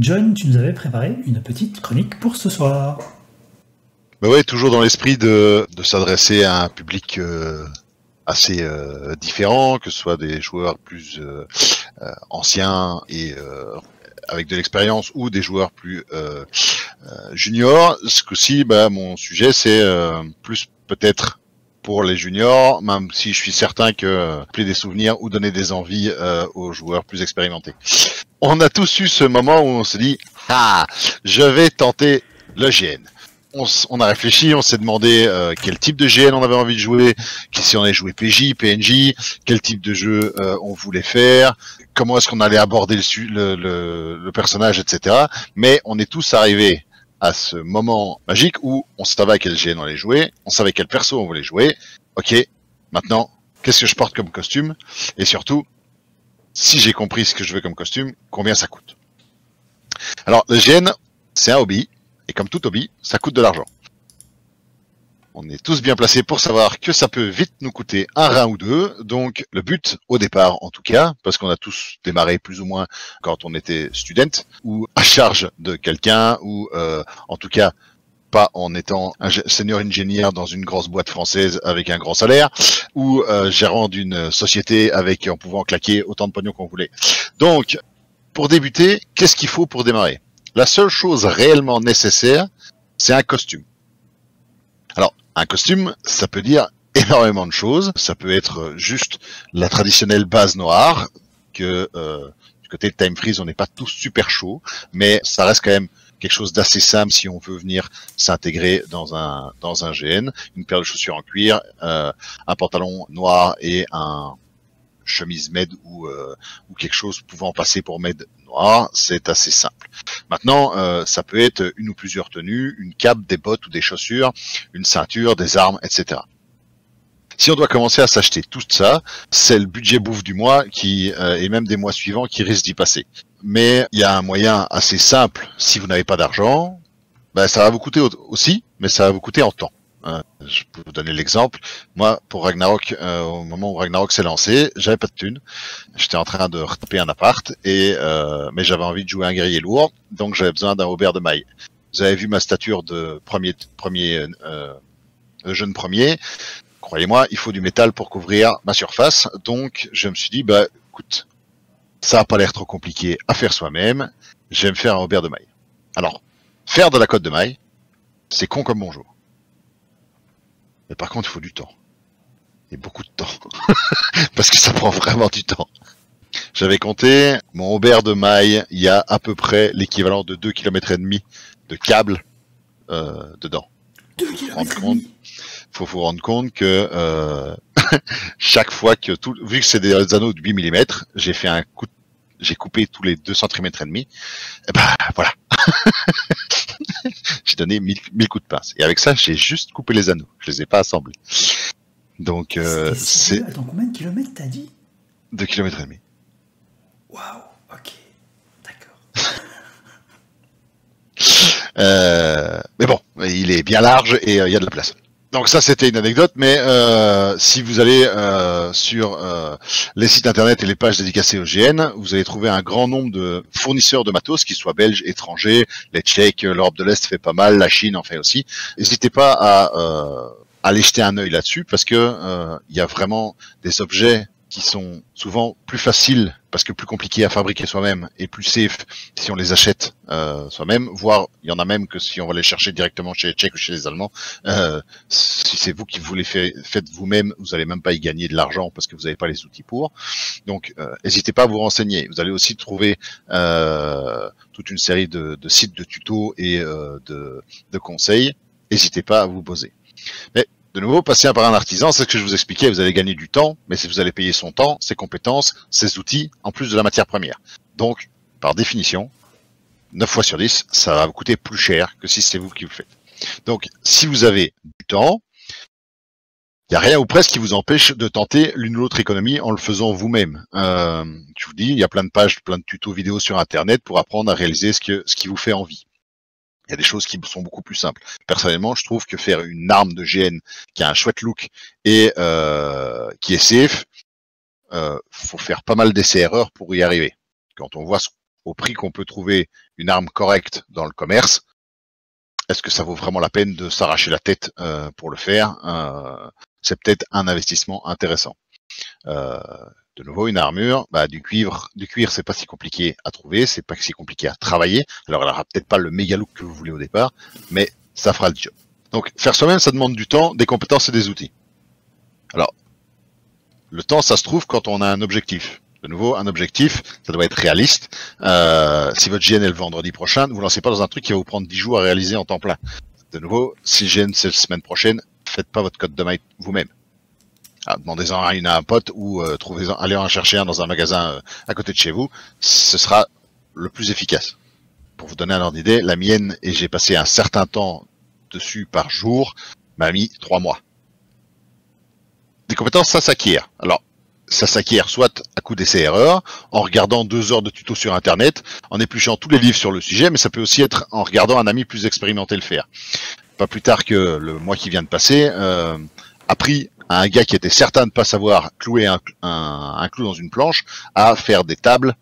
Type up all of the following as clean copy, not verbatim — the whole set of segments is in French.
John, tu nous avais préparé une petite chronique pour ce soir. Bah ouais, toujours dans l'esprit de s'adresser à un public assez différent, que ce soit des joueurs plus anciens et avec de l'expérience ou des joueurs plus juniors. Ce coup-ci, mon sujet, c'est plus peut-être pour les juniors, même si je suis certain que appeler des souvenirs ou donner des envies aux joueurs plus expérimentés. On a tous eu ce moment où on se dit « Ah, je vais tenter le GN ». On a réfléchi, on s'est demandé quel type de GN on avait envie de jouer, si on allait jouer PJ, PNJ, quel type de jeu on voulait faire, comment est-ce qu'on allait aborder le personnage, etc. Mais on est tous arrivés à ce moment magique où on savait quel GN on allait jouer, on savait quel perso on voulait jouer. Ok, maintenant, qu'est-ce que je porte comme costume? Et surtout, si j'ai compris ce que je veux comme costume, combien ça coûte? Alors, le GN, c'est un hobby. Et comme tout hobby, ça coûte de l'argent. On est tous bien placés pour savoir que ça peut vite nous coûter un rein ou deux. Donc le but, au départ en tout cas, parce qu'on a tous démarré plus ou moins quand on était student, ou à charge de quelqu'un, ou en tout cas pas en étant un senior ingénieur dans une grosse boîte française avec un grand salaire, ou gérant d'une société avec en pouvant claquer autant de pognon qu'on voulait. Donc, pour débuter, qu'est-ce qu'il faut pour démarrer? La seule chose réellement nécessaire, c'est un costume. Alors, un costume, ça peut dire énormément de choses. Ça peut être juste la traditionnelle base noire, que du côté de Time Freeze, on n'est pas tous super chaud, mais ça reste quand même quelque chose d'assez simple si on veut venir s'intégrer dans un GN. Une paire de chaussures en cuir, un pantalon noir et un chemise med ou quelque chose pouvant passer pour med noir, c'est assez simple. Maintenant, ça peut être une ou plusieurs tenues, une cape, des bottes ou des chaussures, une ceinture, des armes, etc. Si on doit commencer à s'acheter tout ça, c'est le budget bouffe du mois et même des mois suivants qui risque d'y passer. Mais il y a un moyen assez simple, si vous n'avez pas d'argent, ça va vous coûter aussi, mais ça va vous coûter en temps. Je peux vous donner l'exemple. Moi, pour Ragnarok, au moment où Ragnarok s'est lancé, j'avais pas de thunes. J'étais en train de retaper un appart, mais j'avais envie de jouer un guerrier lourd, donc j'avais besoin d'un Aubert de maille. Vous avez vu ma stature de jeune premier. Croyez-moi, il faut du métal pour couvrir ma surface. Donc, je me suis dit, écoute, ça a pas l'air trop compliqué à faire soi-même. Je vais me faire un Aubert de maille. Alors, faire de la cotte de maille, c'est con comme bonjour. Mais par contre, il faut du temps. Et beaucoup de temps. Parce que ça prend vraiment du temps. J'avais compté, mon Aubert de maille, il y a à peu près l'équivalent de 2,5 km de câble dedans. 2,5 km. Faut vous rendre compte que chaque fois que vu que c'est des anneaux de 8 mm, j'ai coupé tous les 2,5 cm. Et voilà. J'ai donné 1000 coups de pince. Et avec ça, j'ai juste coupé les anneaux. Je les ai pas assemblés. Donc, c'est... Attends, combien de kilomètres t'as dit? 2,5 km. Waouh, ok. D'accord. Mais bon, il est bien large et il y a de la place. Donc ça, c'était une anecdote, mais si vous allez sur les sites internet et les pages dédicacées au GN, vous allez trouver un grand nombre de fournisseurs de matos, qu'ils soient belges, étrangers, les Tchèques, l'Europe de l'Est fait pas mal, la Chine en fait aussi. N'hésitez pas à aller jeter un œil là-dessus, parce que il y a vraiment des objets qui sont souvent plus faciles, parce que plus compliqués à fabriquer soi-même, et plus safe si on les achète soi-même, voire il y en a même que si on va les chercher directement chez les Tchèques ou chez les Allemands, si c'est vous qui vous les faites vous-même, vous n'allez même pas y gagner de l'argent parce que vous n'avez pas les outils pour. Donc n'hésitez pas à vous renseigner. Vous allez aussi trouver toute une série de sites de tutos et de conseils. N'hésitez pas à vous poser. Mais de nouveau, passer par un artisan, c'est ce que je vous expliquais, vous allez gagner du temps, mais si vous allez payer son temps, ses compétences, ses outils, en plus de la matière première. Donc, par définition, 9 fois sur 10, ça va vous coûter plus cher que si c'est vous qui le faites. Donc, si vous avez du temps, il n'y a rien ou presque qui vous empêche de tenter l'une ou l'autre économie en le faisant vous-même. Je vous dis, il y a plein de pages, plein de tutos vidéo sur Internet pour apprendre à réaliser ce qui vous fait envie. Il y a des choses qui sont beaucoup plus simples. Personnellement, je trouve que faire une arme de GN qui a un chouette look et qui est safe, faut faire pas mal d'essais-erreurs pour y arriver. Quand on voit au prix qu'on peut trouver une arme correcte dans le commerce, est-ce que ça vaut vraiment la peine de s'arracher la tête pour le faire? C'est peut-être un investissement intéressant. De nouveau, une armure, du cuivre c'est pas si compliqué à trouver, c'est pas si compliqué à travailler. Alors elle aura peut-être pas le méga look que vous voulez au départ, mais ça fera le job. Donc faire soi-même, ça demande du temps, des compétences et des outils. Alors, le temps, ça se trouve quand on a un objectif. De nouveau, un objectif, ça doit être réaliste. Si votre GN est le vendredi prochain, ne vous lancez pas dans un truc qui va vous prendre 10 jours à réaliser en temps plein. De nouveau, si GN c'est la semaine prochaine, faites pas votre code de maille vous-même. Demandez-en à un pote ou allez en chercher un dans un magasin à côté de chez vous. Ce sera le plus efficace. Pour vous donner un ordre d'idée, la mienne, et j'ai passé un certain temps dessus par jour, m'a mis 3 mois. Des compétences, ça s'acquiert. Alors, ça s'acquiert soit à coup d'essai-erreur, en regardant 2 heures de tuto sur Internet, en épluchant tous les livres sur le sujet, mais ça peut aussi être en regardant un ami plus expérimenté le faire. Pas plus tard que le mois qui vient de passer, appris à un gars qui était certain de ne pas savoir clouer un clou dans une planche, à faire des tables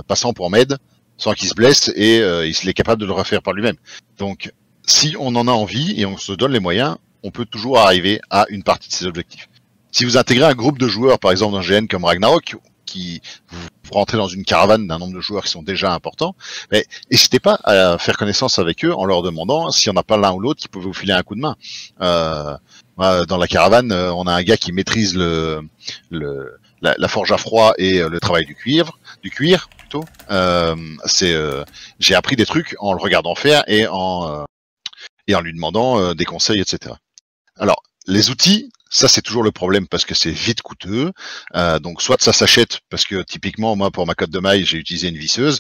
passant pour maître, sans qu'il se blesse, et il est capable de le refaire par lui-même. Donc, si on en a envie et on se donne les moyens, on peut toujours arriver à une partie de ses objectifs. Si vous intégrez un groupe de joueurs, par exemple dans GN comme Ragnarok, qui vous rentrez dans une caravane d'un nombre de joueurs qui sont déjà importants, mais n'hésitez pas à faire connaissance avec eux en leur demandant s'il n'y en a pas l'un ou l'autre qui peut vous filer un coup de main. Dans la caravane, on a un gars qui maîtrise la forge à froid et le travail du cuir plutôt. J'ai appris des trucs en le regardant faire et en lui demandant des conseils, etc. Alors, les outils, ça c'est toujours le problème parce que c'est vite coûteux. Donc soit ça s'achète parce que typiquement moi pour ma cotte de maille j'ai utilisé une visseuse.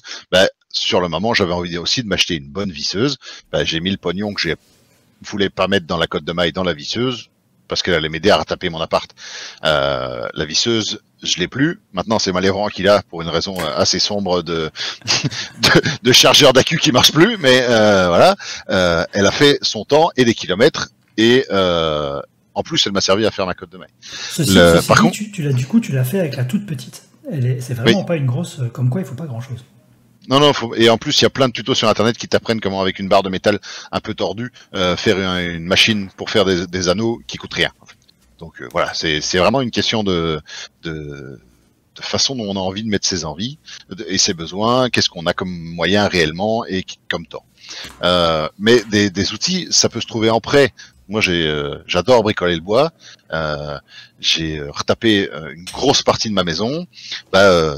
Sur le moment j'avais envie aussi de m'acheter une bonne visseuse. J'ai mis le pognon que je voulais pas mettre dans la cotte de maille dans la visseuse parce qu'elle allait m'aider à retaper mon appart. La visseuse je l'ai plus. Maintenant c'est Malévran qui l'a pour une raison assez sombre de chargeur d'accu qui marche plus. Mais voilà, elle a fait son temps et des kilomètres et en plus, elle m'a servi à faire ma cotte de maille. Par contre, tu l'as fait avec la toute petite. C'est vraiment pas une grosse. Comme quoi, il faut pas grand-chose. Non, et en plus, il y a plein de tutos sur Internet qui t'apprennent comment, avec une barre de métal un peu tordue, faire une machine pour faire des anneaux qui coûtent rien. En fait. Donc voilà, c'est vraiment une question de façon dont on a envie de mettre ses envies et ses besoins. Qu'est-ce qu'on a comme moyen réellement et comme temps. Mais des outils, ça peut se trouver en prêt. Moi, j'adore bricoler le bois. J'ai retapé une grosse partie de ma maison.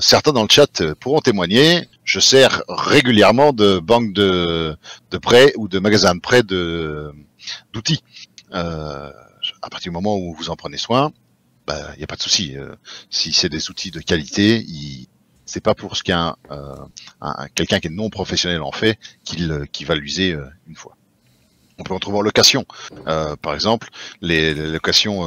Certains dans le chat pourront témoigner. Je sers régulièrement de banque de prêt ou de magasin de prêt d'outils. À partir du moment où vous en prenez soin, y a pas de souci. Si c'est des outils de qualité, c'est pas pour ce qu'un quelqu'un qui est non professionnel en fait qu'il va l'user une fois. On peut en trouver en location. Par exemple, les locations,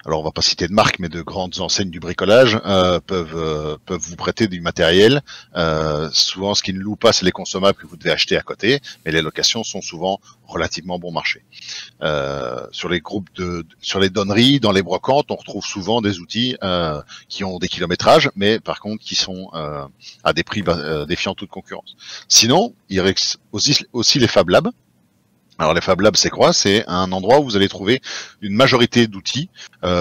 alors on va pas citer de marque, mais de grandes enseignes du bricolage peuvent vous prêter du matériel. Souvent, ce qu'ils ne louent pas, c'est les consommables que vous devez acheter à côté, mais les locations sont souvent relativement bon marché. Sur les groupes sur les donneries, dans les brocantes, on retrouve souvent des outils qui ont des kilométrages, mais par contre qui sont à des prix défiant toute concurrence. Sinon, il y aurait aussi les Fab Labs. Alors les Fab Labs, c'est quoi? C'est un endroit où vous allez trouver une majorité d'outils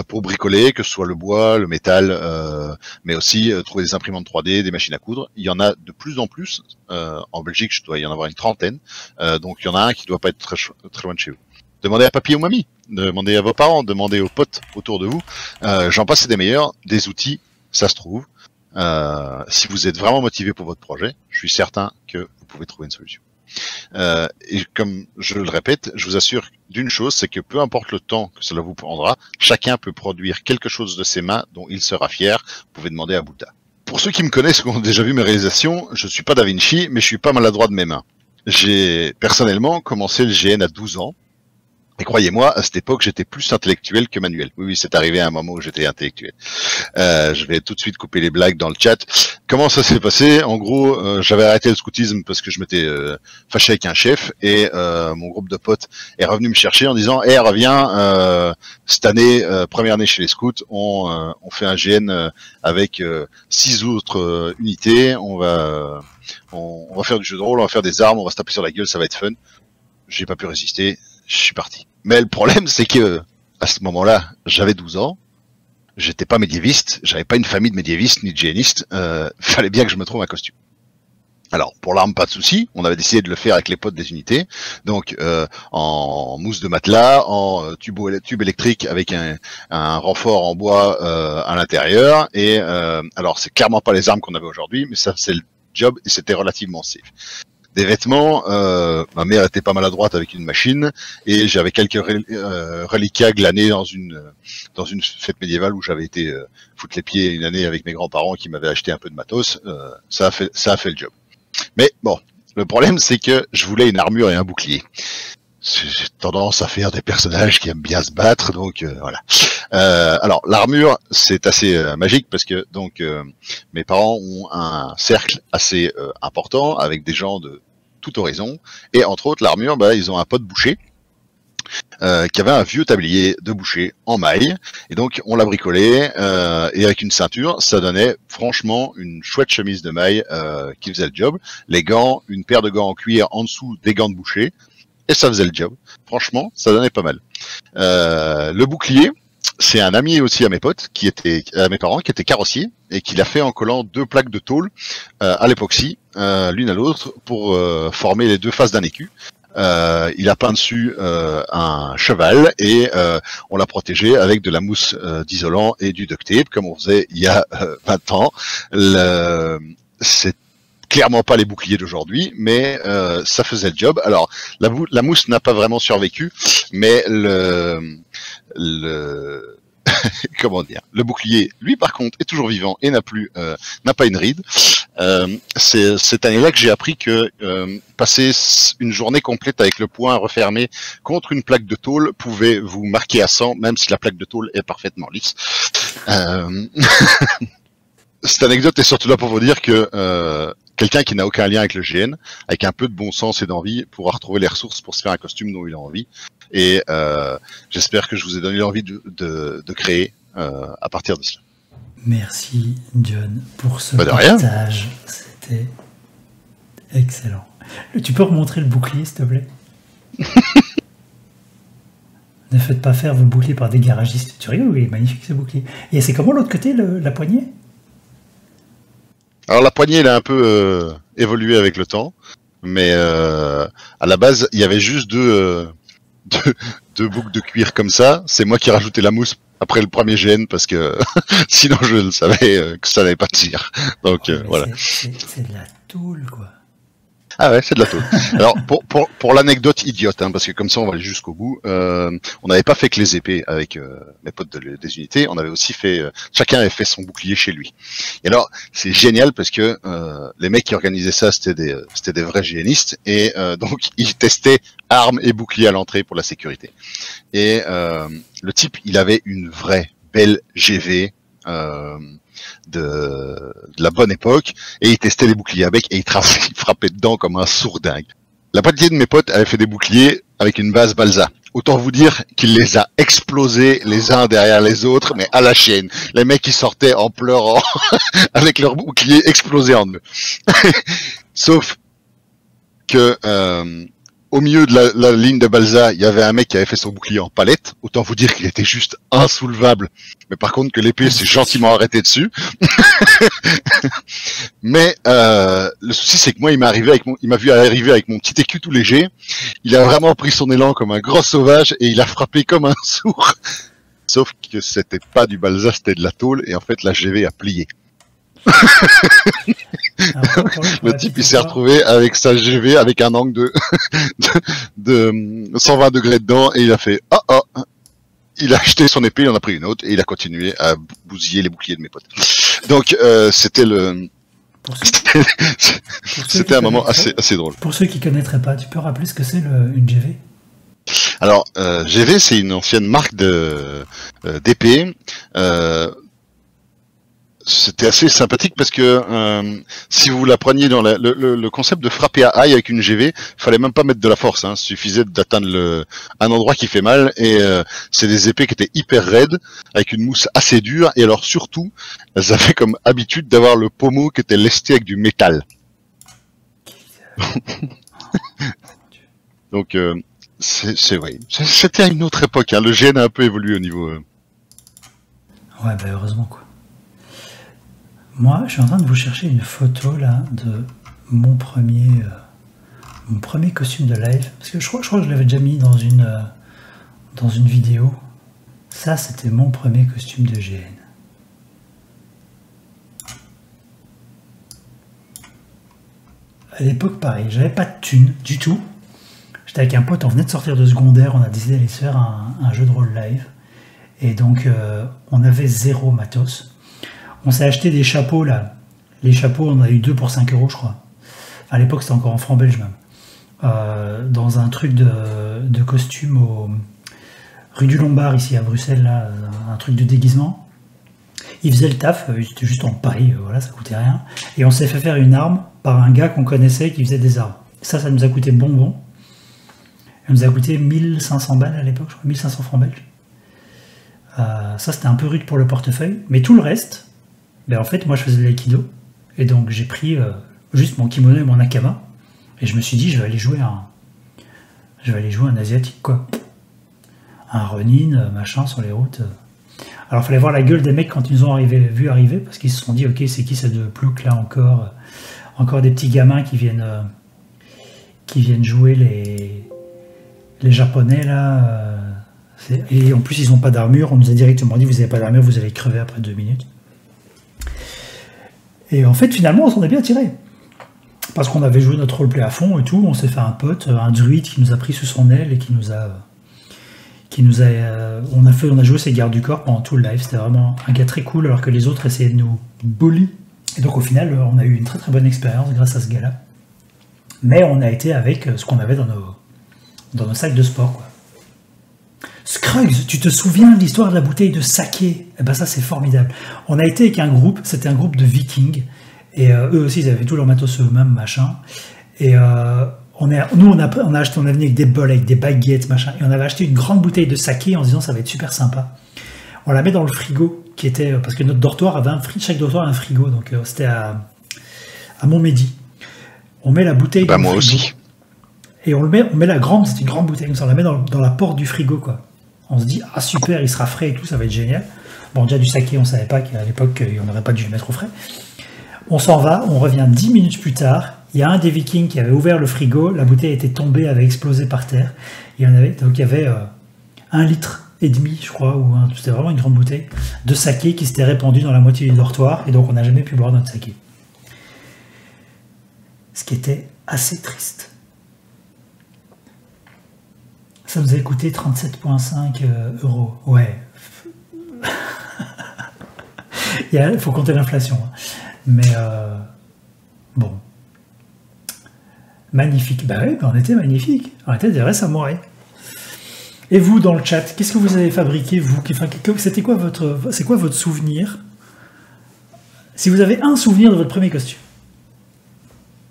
pour bricoler, que ce soit le bois, le métal, mais aussi trouver des imprimantes 3D, des machines à coudre. Il y en a de plus en plus. En Belgique, je dois y en avoir une trentaine. Donc il y en a un qui doit pas être très loin de chez vous. Demandez à papy ou mamie, demandez à vos parents, demandez aux potes autour de vous. J'en passe des meilleurs, des outils, ça se trouve. Si vous êtes vraiment motivé pour votre projet, je suis certain que vous pouvez trouver une solution. Et comme je le répète, je vous assure d'une chose, c'est que peu importe le temps que cela vous prendra, chacun peut produire quelque chose de ses mains dont il sera fier. Vous pouvez demander à Bouddha. Pour ceux qui me connaissent, qui ont déjà vu mes réalisations, je suis pas Da Vinci, mais je suis pas maladroit de mes mains. J'ai personnellement commencé le GN à 12 ans, Et croyez-moi, à cette époque, j'étais plus intellectuel que manuel. Oui, oui, c'est arrivé à un moment où j'étais intellectuel. Je vais tout de suite couper les blagues dans le chat. Comment ça s'est passé? En gros, j'avais arrêté le scoutisme parce que je m'étais fâché avec un chef et mon groupe de potes est revenu me chercher en disant hey, reviens, cette année, première année chez les scouts, on fait un GN avec 6 autres unités, on va faire du jeu de rôle, on va faire des armes, on va se taper sur la gueule, ça va être fun. J'ai pas pu résister, je suis parti. Mais le problème, c'est que à ce moment-là, j'avais 12 ans, j'étais pas médiéviste, j'avais pas une famille de médiévistes ni de génistes, fallait bien que je me trouve un costume. Alors, pour l'arme, pas de souci, on avait décidé de le faire avec les potes des unités, donc en mousse de matelas, en tube électrique avec un renfort en bois à l'intérieur, et alors c'est clairement pas les armes qu'on avait aujourd'hui, mais ça c'est le job, et c'était relativement safe. Des vêtements, ma mère était pas maladroite avec une machine et j'avais quelques reliquats glanés dans une fête médiévale où j'avais été foutre les pieds une année avec mes grands-parents qui m'avaient acheté un peu de matos. Ça a fait le job. Mais bon, le problème c'est que je voulais une armure et un bouclier. J'ai tendance à faire des personnages qui aiment bien se battre, donc voilà. Alors l'armure c'est assez magique parce que donc mes parents ont un cercle assez important avec des gens de tout horizon et entre autres l'armure, bah, ils ont un pote boucher qui avait un vieux tablier de boucher en maille et donc on l'a bricolé et avec une ceinture ça donnait franchement une chouette chemise de maille qui faisait le job, les gants, une paire de gants en cuir en dessous des gants de boucher et ça faisait le job. Franchement, ça donnait pas mal. Le bouclier, c'est un ami aussi à mes potes, à mes parents, qui était carrossier et qui l'a fait en collant 2 plaques de tôle à l'époxy, l'une à l'autre, pour former les 2 faces d'un écu. Il a peint dessus un cheval et on l'a protégé avec de la mousse d'isolant et du duct tape, comme on faisait il y a 20 ans. C'est clairement pas les boucliers d'aujourd'hui, mais ça faisait le job. Alors la mousse n'a pas vraiment survécu, mais comment dire, le bouclier, lui par contre, est toujours vivant et n'a pas une ride. C'est cette année-là que j'ai appris que passer une journée complète avec le poing refermé contre une plaque de tôle pouvait vous marquer à 100, même si la plaque de tôle est parfaitement lisse. Cette anecdote est surtout là pour vous dire que quelqu'un qui n'a aucun lien avec le GN, avec un peu de bon sens et d'envie, pourra retrouver les ressources pour se faire un costume dont il a envie. Et j'espère que je vous ai donné l'envie de créer à partir de cela. Merci John pour ce partage. C'était excellent. Tu peux remontrer le bouclier s'il te plaît? Ne faites pas faire vos boucliers par des garagistes. Tu rigoles, oui, il est magnifique ce bouclier. Et c'est comment l'autre côté, la poignée? Alors la poignée, elle a un peu évolué avec le temps, mais à la base, il y avait juste deux boucles de cuir comme ça. C'est moi qui ai rajouté la mousse après le premier GN parce que sinon je le savais que ça n'allait pas tirer. Donc voilà. C'est de la tôle, quoi. Ah ouais, c'est de la tôle. Alors pour l'anecdote idiote, hein, parce que comme ça on va aller jusqu'au bout. On n'avait pas fait que les épées avec mes potes des unités. On avait aussi fait, chacun avait fait son bouclier chez lui. Et alors c'est génial parce que les mecs qui organisaient ça, c'était des vrais génistes et donc ils testaient armes et boucliers à l'entrée pour la sécurité. Et le type, il avait une vraie belle GV. De la bonne époque et il testait les boucliers avec et il frappait dedans comme un sourdingue. La moitié de mes potes avaient fait des boucliers avec une base balsa. Autant vous dire qu'il les a explosés les uns derrière les autres, mais à la chaîne. Les mecs qui sortaient en pleurant avec leurs boucliers explosés en eux. Sauf que au milieu de la ligne de balsa, il y avait un mec qui avait fait son bouclier en palette. Autant vous dire qu'il était juste insoulevable. Mais par contre que l'épée s'est gentiment arrêtée dessus. Mais le souci c'est que moi il m'a vu arriver avec mon petit écu tout léger. Il a vraiment pris son élan comme un gros sauvage et il a frappé comme un sourd. Sauf que c'était pas du balsa, c'était de la tôle et en fait la GV a plié. Le type il s'est retrouvé avec sa GV avec un angle de 120 degrés dedans et il a fait il a acheté son épée, il en a pris une autre et il a continué à bousiller les boucliers de mes potes. Donc c'était un moment assez drôle. Pour ceux qui connaîtraient pas, tu peux rappeler ce que c'est une GV? Alors, GV, c'est une ancienne marque d'épée. C'était assez sympathique parce que si vous la preniez dans le concept de frapper à aille avec une GV, fallait même pas mettre de la force, hein, suffisait d'atteindre un endroit qui fait mal, et c'est des épées qui étaient hyper raides, avec une mousse assez dure, et alors surtout, elles avaient comme habitude d'avoir le pommeau qui était lesté avec du métal. Donc c'était à une autre époque, hein. Le GN a un peu évolué au niveau... Ouais, bah heureusement quoi. Moi, je suis en train de vous chercher une photo là de mon premier costume de live, parce que je crois que je l'avais déjà mis dans une vidéo. Ça, c'était mon premier costume de GN. À l'époque, pareil, j'avais pas de thune du tout. J'étais avec un pote, on venait de sortir de secondaire, on a décidé d'aller se faire un jeu de rôle live. Et donc, on avait 0 matos. On s'est acheté des chapeaux là. Les chapeaux, on a eu 2 pour 5 €, je crois. À l'époque, c'était encore en francs belges même. Dans un truc de costume rue du Lombard, ici à Bruxelles, là, un truc de déguisement. Il faisait le taf, c'était juste en paille, voilà, ça coûtait rien. Et on s'est fait faire une arme par un gars qu'on connaissait qui faisait des armes. Ça nous a coûté bonbon. Ça nous a coûté 1500 balles à l'époque, je crois, 1500 francs belges. Ça, c'était un peu rude pour le portefeuille. Mais tout le reste... Ben en fait, moi je faisais de l'aïkido, et donc j'ai pris juste mon kimono et mon nakama, et je me suis dit, je vais aller jouer un asiatique, quoi. Un Ronin, machin, sur les routes. Alors il fallait voir la gueule des mecs quand ils nous ont vu arriver, parce qu'ils se sont dit, ok, c'est qui ça de plouc là encore des petits gamins qui viennent jouer les japonais là. Et en plus ils n'ont pas d'armure, on nous a directement dit, vous n'avez pas d'armure, vous allez crever après 2 minutes. Et en fait, finalement, on s'en est bien tiré. Parce qu'on avait joué notre roleplay à fond et tout. On s'est fait un pote, un druide qui nous a pris sous son aile et on a joué ses gardes du corps pendant tout le live. C'était vraiment un gars très cool, alors que les autres essayaient de nous bully. Et donc, au final, on a eu une très très bonne expérience grâce à ce gars-là. Mais on a été avec ce qu'on avait dans nos sacs de sport, quoi. Scruggs, tu te souviens de l'histoire de la bouteille de saké? Eh ben ça, c'est formidable. On a été avec un groupe, c'était un groupe de vikings, et eux aussi, ils avaient tout leur matos eux-mêmes, machin. Et on est venu avec des bols, avec des baguettes, machin, et on avait acheté une grande bouteille de saké en se disant ça va être super sympa. On la met dans le frigo, parce que notre dortoir avait chaque dortoir avait un frigo, donc c'était à Montmédy. On met la bouteille dans le frigo. Aussi. Et on met la grande, c'est une grande bouteille, on la met dans la porte du frigo, quoi. On se dit, ah super, il sera frais et tout, ça va être génial. Bon, déjà du saké, on savait pas qu'à l'époque, on n'aurait pas dû le mettre au frais. On s'en va, on revient 10 minutes plus tard. Il y a un des vikings qui avait ouvert le frigo, la bouteille était tombée, avait explosé par terre. Donc il y avait 1,5 litre, je crois, c'était vraiment une grande bouteille de saké qui s'était répandue dans la moitié du dortoir, et donc on n'a jamais pu boire notre saké. Ce qui était assez triste. Ça nous a coûté 37,5 €. Ouais. Il faut compter l'inflation. Hein. Mais bon. Magnifique. Bah oui, on était magnifique. On était des vrais samouraïs. Et vous, dans le chat, qu'est-ce que vous avez fabriqué, vous? C'est quoi votre souvenir? Si vous avez un souvenir de votre premier costume,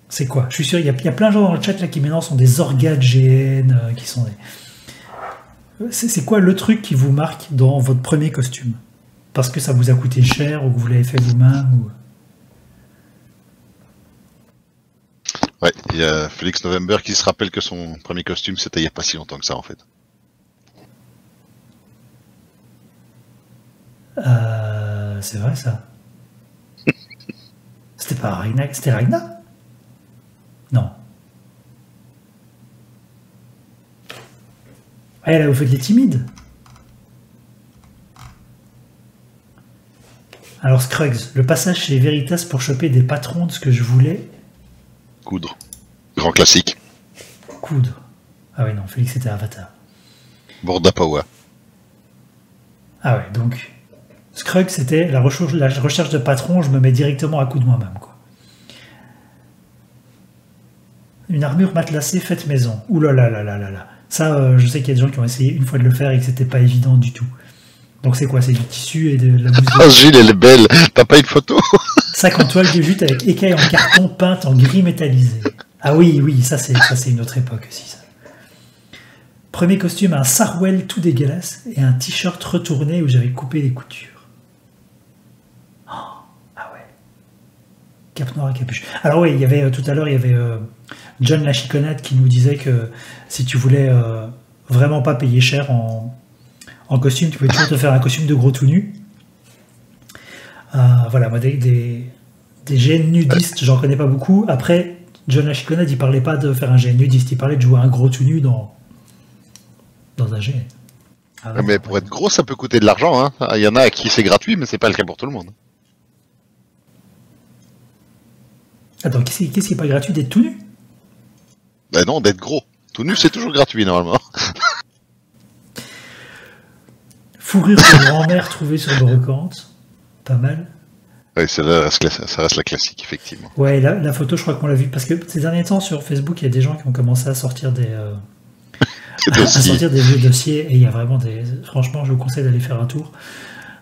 c'est quoi? Je suis sûr, il y a plein de gens dans le chat là qui maintenant sont des orgas de GN, qui sont des... C'est quoi le truc qui vous marque dans votre premier costume? Parce que ça vous a coûté cher ou que vous l'avez fait vous-même ou... Ouais, il y a Félix November qui se rappelle que son premier costume c'était il n'y a pas si longtemps que ça en fait. C'est vrai ça. C'était pas Ragnar? C'était Ragnar? Non. Ah, là, vous faites les timides. Alors, Scruggs, le passage chez Veritas pour choper des patrons de ce que je voulais. Coudre. Grand classique. Coudre. Ah oui, non, Félix, c'était Avatar. Bordapawa. Ah ouais, donc, Scruggs, c'était la recherche de patrons, je me mets directement à coudre moi-même, quoi. Une armure matelassée faite maison. Ouh là là là là là là. Ça, je sais qu'il y a des gens qui ont essayé une fois de le faire et que c'était pas évident du tout. Donc c'est quoi? C'est du tissu et de la mousse Ah, de... Gilles, elle est belle. T'as pas une photo? Sac en toile de jute avec écailles en carton peinte en gris métallisé. Ah oui, oui, ça c'est une autre époque aussi, ça. Premier costume, un sarouel tout dégueulasse et un t-shirt retourné où j'avais coupé les coutures. Oh, ah ouais. Cap noir et capuche. Alors oui, il y avait tout à l'heure, il y avait John la chiconade qui nous disait que si tu voulais vraiment pas payer cher en costume, tu pouvais toujours te faire un costume de gros tout nu. Voilà, moi des GN nudistes, j'en connais pas beaucoup. Après, John la chiconade, il parlait pas de faire un GN nudiste, il parlait de jouer un gros tout nu dans un GN. Ah ouais, Mais pour être gros, ça peut coûter de l'argent. Hein. Il y en a à qui c'est gratuit, mais c'est pas le cas pour tout le monde. Attends, qu'est-ce qui est pas gratuit d'être tout nu? Ben non, d'être gros. Tout nu, c'est toujours gratuit normalement. Fourrure de grand-mère trouvée sur brocante. Pas mal. Oui, ça reste la classique, effectivement. Ouais, la photo, je crois qu'on l'a vue. Parce que ces derniers temps, sur Facebook, il y a des gens qui ont commencé à sortir à sortir des vieux dossiers. Et il y a vraiment des... Franchement, je vous conseille d'aller faire un tour.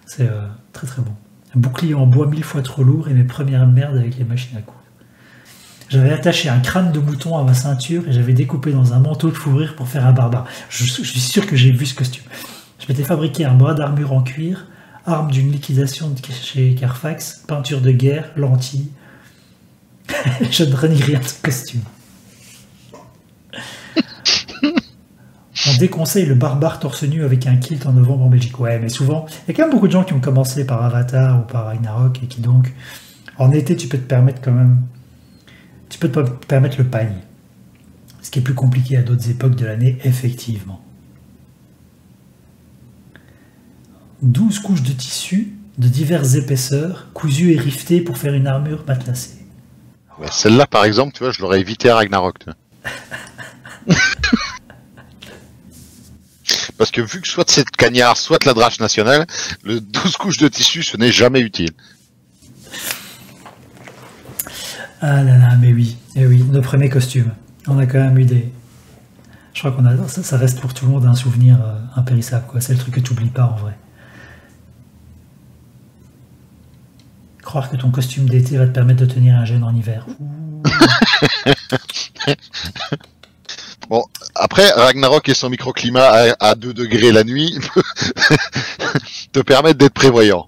C'est très très bon. Un bouclier en bois 1000 fois trop lourd et mes premières merdes avec les machines à coudre. J'avais attaché un crâne de mouton à ma ceinture et j'avais découpé dans un manteau de fourrure pour faire un barbare. Je suis sûr que j'ai vu ce costume. Je m'étais fabriqué un bras d'armure en cuir, arme d'une liquidation de chez Carfax, peinture de guerre, lentilles. Je ne renie rien de ce costume. On déconseille le barbare torse nu avec un kilt en novembre en Belgique. Ouais, mais souvent, il y a quand même beaucoup de gens qui ont commencé par Avatar ou par Ragnarok et qui donc, en été, tu peux te permettre quand même... Tu peux te permettre le pagne. Ce qui est plus compliqué à d'autres époques de l'année, effectivement. 12 couches de tissu de diverses épaisseurs, cousues et rivetées pour faire une armure matelassée. Ouais, celle-là, par exemple, tu vois, je l'aurais évité à Ragnarok. Tu vois. Parce que vu que soit c'est de cagnard, soit de la drache nationale, le 12 couches de tissu, ce n'est jamais utile. Ah là là, mais oui, et oui, nos premiers costumes. On a quand même eu des... Je crois qu'on a... Ça reste pour tout le monde un souvenir impérissable, quoi. C'est le truc que tu n'oublies pas, en vrai. Croire que ton costume d'été va te permettre de tenir un gène en hiver. Bon, après, Ragnarok et son microclimat à 2 degrés la nuit te permettent d'être prévoyant.